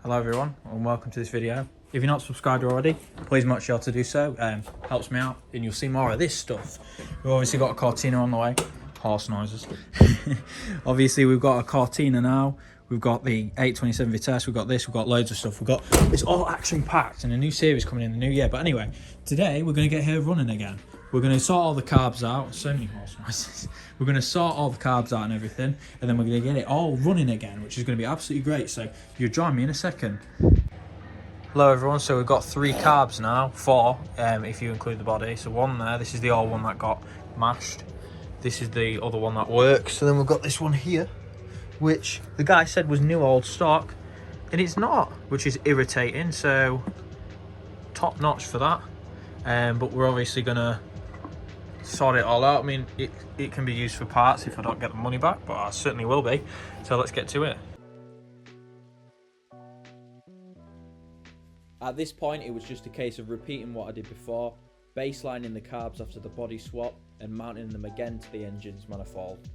Hello everyone and welcome to this video. If you're not subscribed already, please make sure to do so. Helps me out and you'll see more of this stuff. We've obviously got a Cortina on the way. Horse noises. Obviously we've got a Cortina now. We've got the 827 Vitesse, we've got this, we've got loads of stuff. It's all action packed and a new series coming in the new year. But anyway, today we're going to get here running again. We're going to sort all the carbs out. So many horse noises. We're going to sort all the carbs out and everything, and then we're going to get it all running again, which is going to be absolutely great. So you'll join me in a second. Hello everyone, so we've got 3 carbs now, 4 if you include the body. So 1 there, this is the old one that got mashed. This is the other one that works. So then we've got this one here, which the guy said was new old stock, and it's not, which is irritating. So top notch for that. But we're obviously gonna sort it all out. I mean, it can be used for parts if I don't get the money back, but I certainly will be. So let's get to it. At this point, it was just a case of repeating what I did before, baselining the carbs after the body swap and mounting them again to the engine's manifold.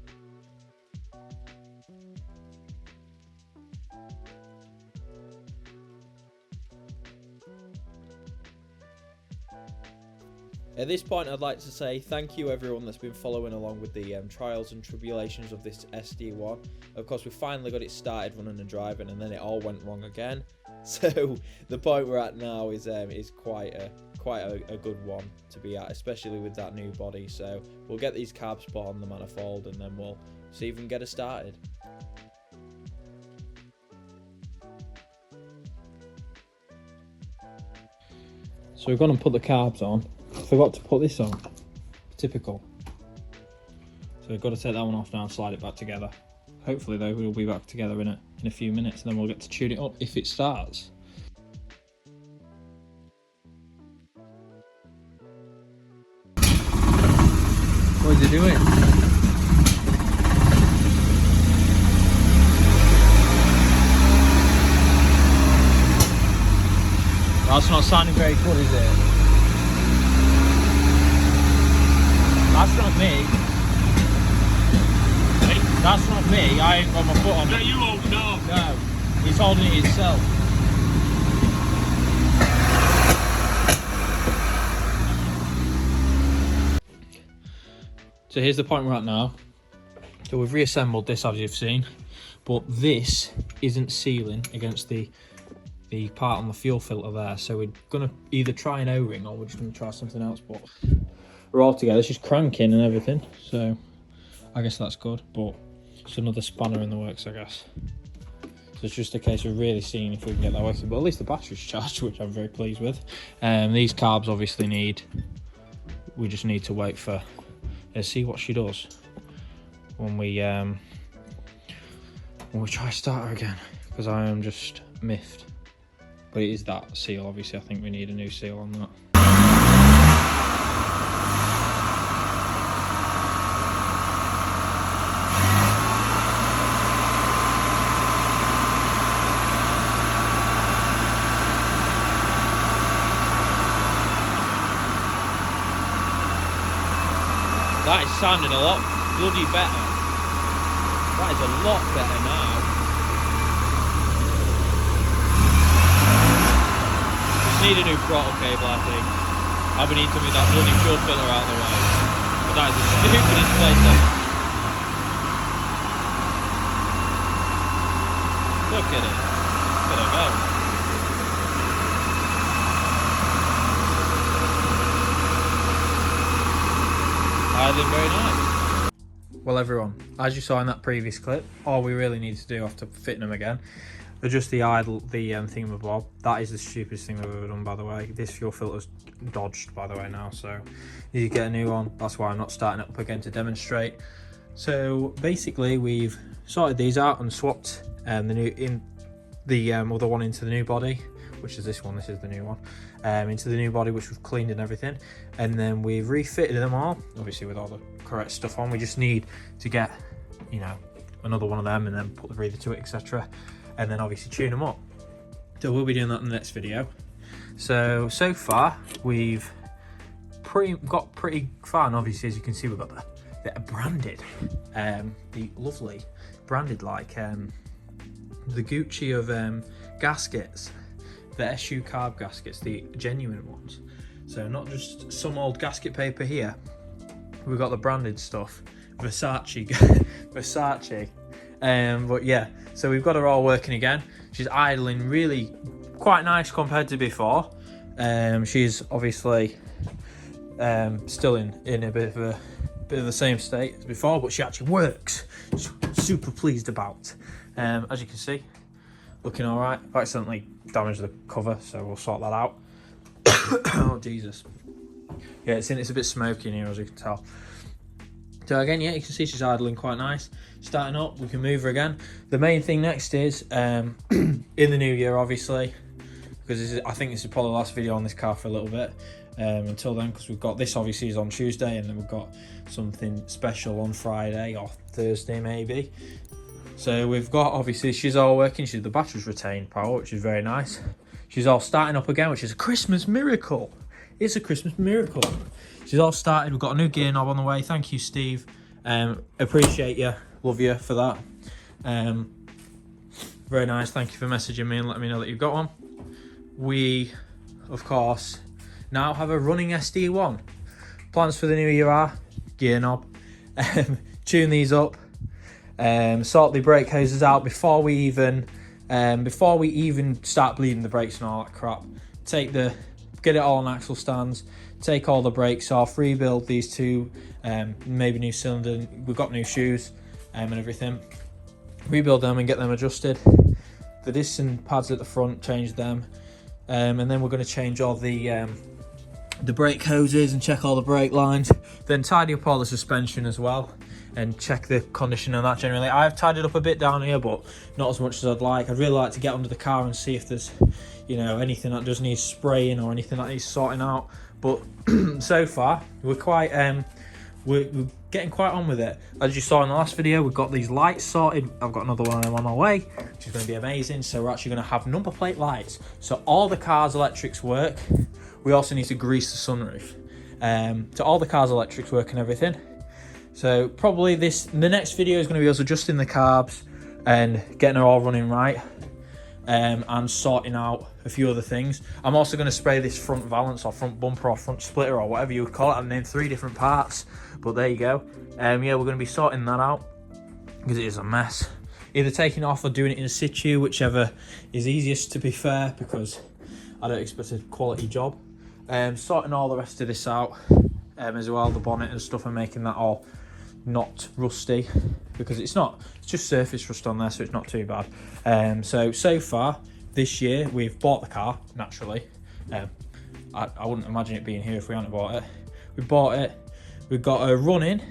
At this point, I'd like to say thank you everyone that's been following along with the trials and tribulations of this SD1. Of course, we finally got it started running and driving, and then it all went wrong again. So the point we're at now is quite a good one to be at, especially with that new body. So we'll get these carbs put on the manifold, and then we'll see if we can get it started. So we've gone and put the carbs on. Forgot to put this on. Typical. So we've got to take that one off now and slide it back together. Hopefully though we'll be back together in a few minutes, and then we'll get to tune it up if it starts. What is it doing? That's not sounding very good, is it? That's not me. That's not me. I ain't got my foot on it. No, you won't know. No, he's holding it himself. So here's the point we're at now. So we've reassembled this, as you've seen, but this isn't sealing against the part on the fuel filter there. So we're gonna either try an O-ring or we're just gonna try something else. But we're all together. It's just cranking and everything. So I guess that's good. But it's another spanner in the works, I guess. So it's just a case of really seeing if we can get that working. But at least the battery's charged, which I'm very pleased with. These carbs obviously we just need to wait for see what she does when we try to start her again, because I am just miffed. But it is that seal, obviously. I think we need a new seal on that. That is sounding a lot bloody better. That is a lot better now. Just need a new throttle cable, I think. I've been needing to move that bloody fuel filter out of the way. But that is the stupidest place ever. Look at it. Look at it go. Very nice. Well everyone, as you saw in that previous clip, all we really need to do after fitting them again, adjust the idle, the thingamabob. That is the stupidest thing I've ever done, by the way. This fuel filter's dodged, by the way, now, so you get a new one. That's why I'm not starting it up again to demonstrate. So basically we've sorted these out and swapped the other one into the new body, which is this one. This is the new one, into the new body, which we've cleaned and everything, and then we've refitted them all, obviously with all the correct stuff on. We just need to get, you know, another one of them and then put the breather to it, etc., and then obviously tune them up. So we'll be doing that in the next video. So far we've got pretty far, and obviously as you can see we've got the branded, the lovely branded like the Gucci of gaskets, the SU carb gaskets, the genuine ones. So not just some old gasket paper here. We've got the branded stuff, Versace, Versace. But yeah, so we've got her all working again. She's idling really quite nice compared to before. She's obviously still in a bit of the same state as before, but she actually works. Super pleased about. As you can see, looking all right. I've accidentally damaged the cover, so we'll sort that out. Oh Jesus! Yeah, it's a bit smoky in here, as you can tell. So again, yeah, you can see she's idling quite nice. Starting up, we can move her again. The main thing next is in the new year, obviously, because I think this is probably the last video on this car for a little bit. Until then, because we've got this obviously is on Tuesday, and then we've got something special on Friday or Thursday maybe. So we've got, obviously, she's all working. The battery's retained power, which is very nice. She's all starting up again, which is a Christmas miracle. It's a Christmas miracle. She's all started. We've got a new gear knob on the way. Thank you, Steve. Appreciate you. Love you for that. Very nice. Thank you for messaging me and letting me know that you've got one. We, of course, now have a running SD1. Plans for the new year are gear knob. Tune these up. Sort the brake hoses out before we even start bleeding the brakes and all that crap. Get it all on axle stands, take all the brakes off, rebuild these two, maybe new cylinder. We've got new shoes and everything. Rebuild them and get them adjusted. The disc and pads at the front, change them, and then we're going to change all the brake hoses and check all the brake lines. Then tidy up all the suspension as well and check the condition of that generally. I've tidied up a bit down here, but not as much as I'd like. I'd really like to get under the car and see if there's, you know, anything that does need spraying or anything that needs sorting out. But so far, we're quite we're getting quite on with it. As you saw in the last video, we've got these lights sorted. I've got another one of them on my way, which is going to be amazing. So we're actually going to have number plate lights. So all the car's electrics work. We also need to grease the sunroof. So all the car's electrics work and everything. So probably the next video is going to be us adjusting the carbs and getting her all running right, and sorting out a few other things. I'm also going to spray this front valance or front bumper or front splitter or whatever you would call it. I've named 3 different parts, but there you go. Yeah, we're going to be sorting that out because it is a mess. Either taking it off or doing it in situ, whichever is easiest, to be fair, because I don't expect a quality job. Sorting all the rest of this out as well, the bonnet and stuff, and making that all not rusty, because it's just surface rust on there, so it's not too bad. So far this year we've bought the car naturally. I wouldn't imagine it being here if we hadn't bought it. We bought it, we've got her running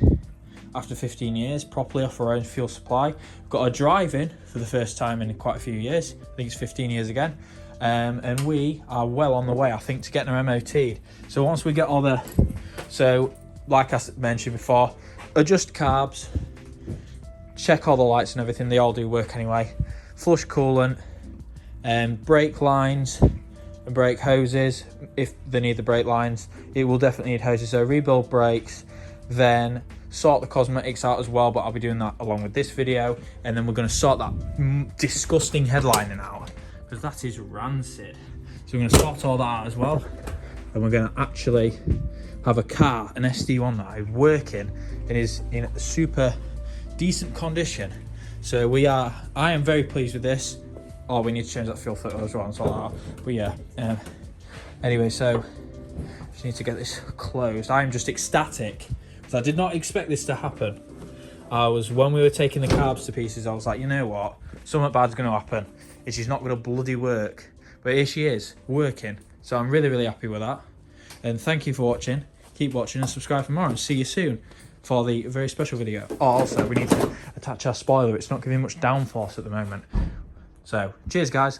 after 15 years properly off our own fuel supply. We've got her driving for the first time in quite a few years. I think it's 15 years again. And we are well on the way, I think, to getting her MOT'd. So once we get all the, so like I mentioned before, adjust carbs, check all the lights and everything, they all do work anyway, flush coolant, brake lines and brake hoses if they need the brake lines. It will definitely need hoses, so rebuild brakes, then sort the cosmetics out as well, but I'll be doing that along with this video. And then we're going to sort that disgusting headlining out, because that is rancid. So we're going to sort all that out as well, and we're going to actually have a car, an SD1 that is working and is in super decent condition. So I am very pleased with this. Oh, we need to change that fuel filter as well and sort that out. But yeah, anyway, so just need to get this closed. I'm just ecstatic because I did not expect this to happen. When we were taking the carbs to pieces, I was like, you know what, something bad's going to happen. She's not going to bloody work, but here she is working. So I'm really, really happy with that. And thank you for watching. Keep watching and subscribe for more, and see you soon for the very special video. Oh, also, we need to attach our spoiler. It's not giving much downforce at the moment. So cheers, guys.